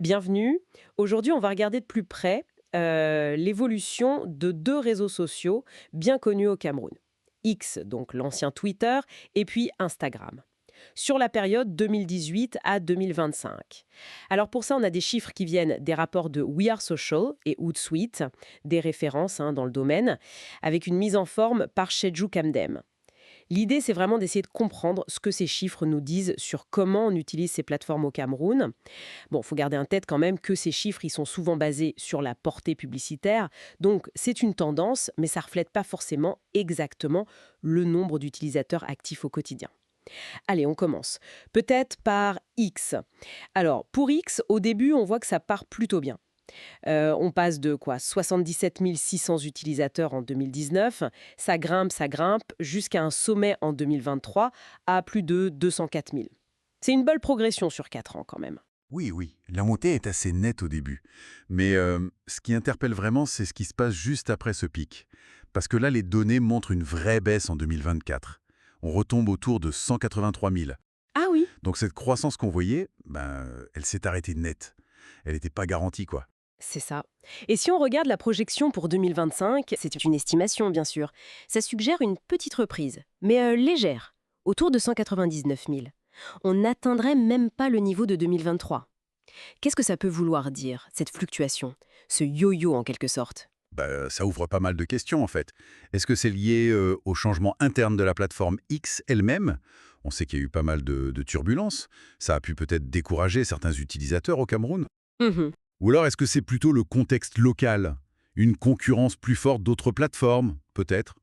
Bienvenue. Aujourd'hui, on va regarder de plus près l'évolution de deux réseaux sociaux bien connus au Cameroun. X, donc l'ancien Twitter, et puis Instagram. Sur la période 2018 à 2025. Alors pour ça, on a des chiffres qui viennent des rapports de We Are Social et Hootsuite, des références dans le domaine, avec une mise en forme par Shedju Kamdem. L'idée, c'est vraiment d'essayer de comprendre ce que ces chiffres nous disent sur comment on utilise ces plateformes au Cameroun. Bon, il faut garder en tête quand même que ces chiffres, ils sont souvent basés sur la portée publicitaire. Donc, c'est une tendance, mais ça ne reflète pas forcément exactement le nombre d'utilisateurs actifs au quotidien. Allez, on commence. Peut-être par X. Alors, pour X, au début, on voit que ça part plutôt bien. On passe de quoi 77 600 utilisateurs en 2019, ça grimpe, jusqu'à un sommet en 2023 à plus de 204 000. C'est une belle progression sur 4 ans quand même. Oui, oui, la montée est assez nette au début. Mais ce qui interpelle vraiment, c'est ce qui se passe juste après ce pic. Parce que là, les données montrent une vraie baisse en 2024. On retombe autour de 183 000. Ah oui. Donc cette croissance qu'on voyait, elle s'est arrêtée net. Elle n'était pas garantie, quoi. C'est ça. Et si on regarde la projection pour 2025, c'est une estimation bien sûr, ça suggère une petite reprise, mais légère, autour de 199 000. On n'atteindrait même pas le niveau de 2023. Qu'est-ce que ça peut vouloir dire, cette fluctuation, ce yo-yo en quelque sorte? Ça ouvre pas mal de questions, en fait. Est-ce que c'est lié au changement interne de la plateforme X elle-même? On sait qu'il y a eu pas mal de turbulences. Ça a pu peut-être décourager certains utilisateurs au Cameroun. Mhm. Ou alors est-ce que c'est plutôt le contexte local? Une concurrence plus forte d'autres plateformes, peut-être?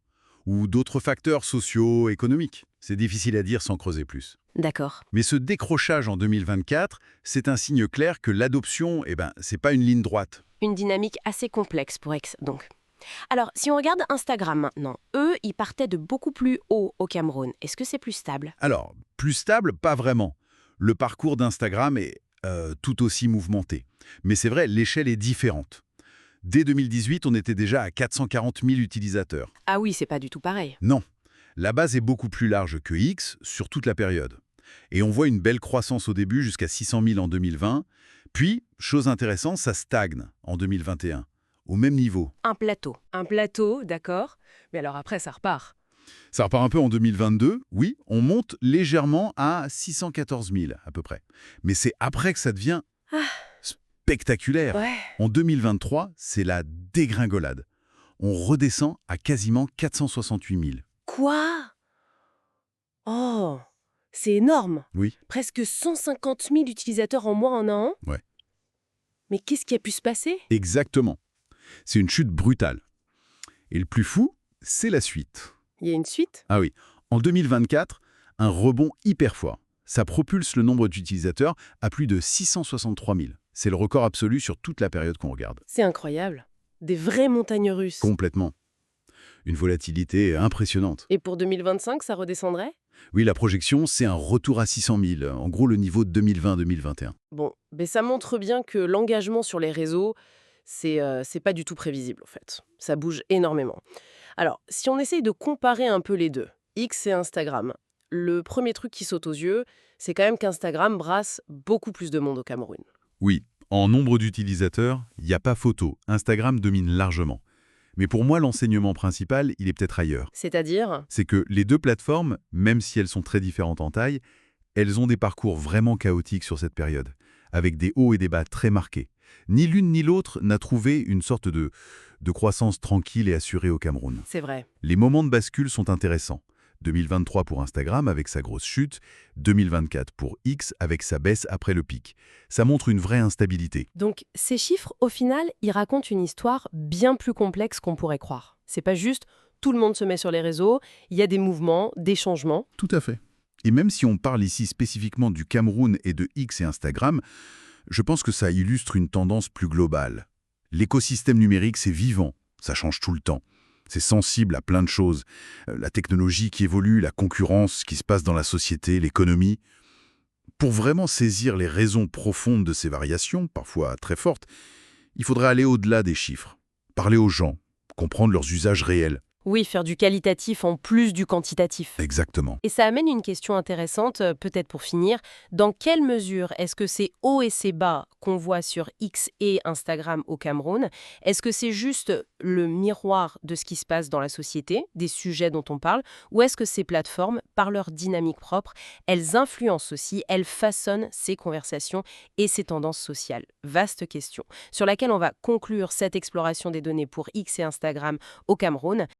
Ou d'autres facteurs sociaux, économiques? C'est difficile à dire sans creuser plus. D'accord. Mais ce décrochage en 2024, c'est un signe clair que l'adoption, c'est pas une ligne droite. Une dynamique assez complexe pour X, donc. Alors, si on regarde Instagram maintenant, eux, ils partaient de beaucoup plus haut au Cameroun. Est-ce que c'est plus stable? Alors, plus stable, pas vraiment. Le parcours d'Instagram est tout aussi mouvementé. Mais c'est vrai, l'échelle est différente. Dès 2018, on était déjà à 440 000 utilisateurs. Ah oui, c'est pas du tout pareil. Non, la base est beaucoup plus large que X sur toute la période. Et on voit une belle croissance au début jusqu'à 600 000 en 2020. Puis, chose intéressante, ça stagne en 2021, au même niveau. Un plateau. Un plateau, d'accord. Mais alors après, ça repart. Ça repart un peu en 2022, oui, on monte légèrement à 614 000 à peu près. Mais c'est après que ça devient Ah, spectaculaire. ouais. En 2023, c'est la dégringolade. On redescend à quasiment 468 000. Quoi? Oh, c'est énorme. Oui, Presque 150 000 utilisateurs en moins en un an. ouais, Mais qu'est-ce qui a pu se passer? exactement. C'est une chute brutale. Et le plus fou, c'est la suite. Il y a une suite? Ah oui, en 2024, un rebond hyper fort. Ça propulse le nombre d'utilisateurs à plus de 663 000. C'est le record absolu sur toute la période qu'on regarde. C'est incroyable. Des vraies montagnes russes. Complètement. Une volatilité impressionnante. Et pour 2025, ça redescendrait? Oui, la projection, c'est un retour à 600 000, en gros le niveau de 2020-2021. Bon, mais ça montre bien que l'engagement sur les réseaux, c'est pas du tout prévisible en fait. Ça bouge énormément. Alors, si on essaye de comparer un peu les deux, X et Instagram, le premier truc qui saute aux yeux, c'est quand même qu'Instagram brasse beaucoup plus de monde au Cameroun. Oui, en nombre d'utilisateurs, il n'y a pas photo. Instagram domine largement. Mais pour moi, l'enseignement principal, il est peut-être ailleurs. C'est-à-dire? C'est que les deux plateformes, même si elles sont très différentes en taille, elles ont des parcours vraiment chaotiques sur cette période, avec des hauts et des bas très marqués. Ni l'une ni l'autre n'a trouvé une sorte de croissance tranquille et assurée au Cameroun. C'est vrai. Les moments de bascule sont intéressants. 2023 pour Instagram avec sa grosse chute, 2024 pour X avec sa baisse après le pic. Ça montre une vraie instabilité. Donc, ces chiffres, au final, ils racontent une histoire bien plus complexe qu'on pourrait croire. C'est pas juste tout le monde se met sur les réseaux, il y a des mouvements, des changements. Tout à fait. Et même si on parle ici spécifiquement du Cameroun et de X et Instagram, je pense que ça illustre une tendance plus globale. L'écosystème numérique, c'est vivant, ça change tout le temps. C'est sensible à plein de choses. La technologie qui évolue, la concurrence, ce qui se passe dans la société, l'économie. Pour vraiment saisir les raisons profondes de ces variations, parfois très fortes, il faudrait aller au-delà des chiffres, parler aux gens, comprendre leurs usages réels. Oui, faire du qualitatif en plus du quantitatif. Exactement. Et ça amène une question intéressante, peut-être pour finir. Dans quelle mesure est-ce que ces hauts et ces bas qu'on voit sur X et Instagram au Cameroun, est-ce que c'est juste le miroir de ce qui se passe dans la société, des sujets dont on parle, ou est-ce que ces plateformes, par leur dynamique propre, elles influencent aussi, elles façonnent ces conversations et ces tendances sociales? Vaste question, sur laquelle on va conclure cette exploration des données pour X et Instagram au Cameroun.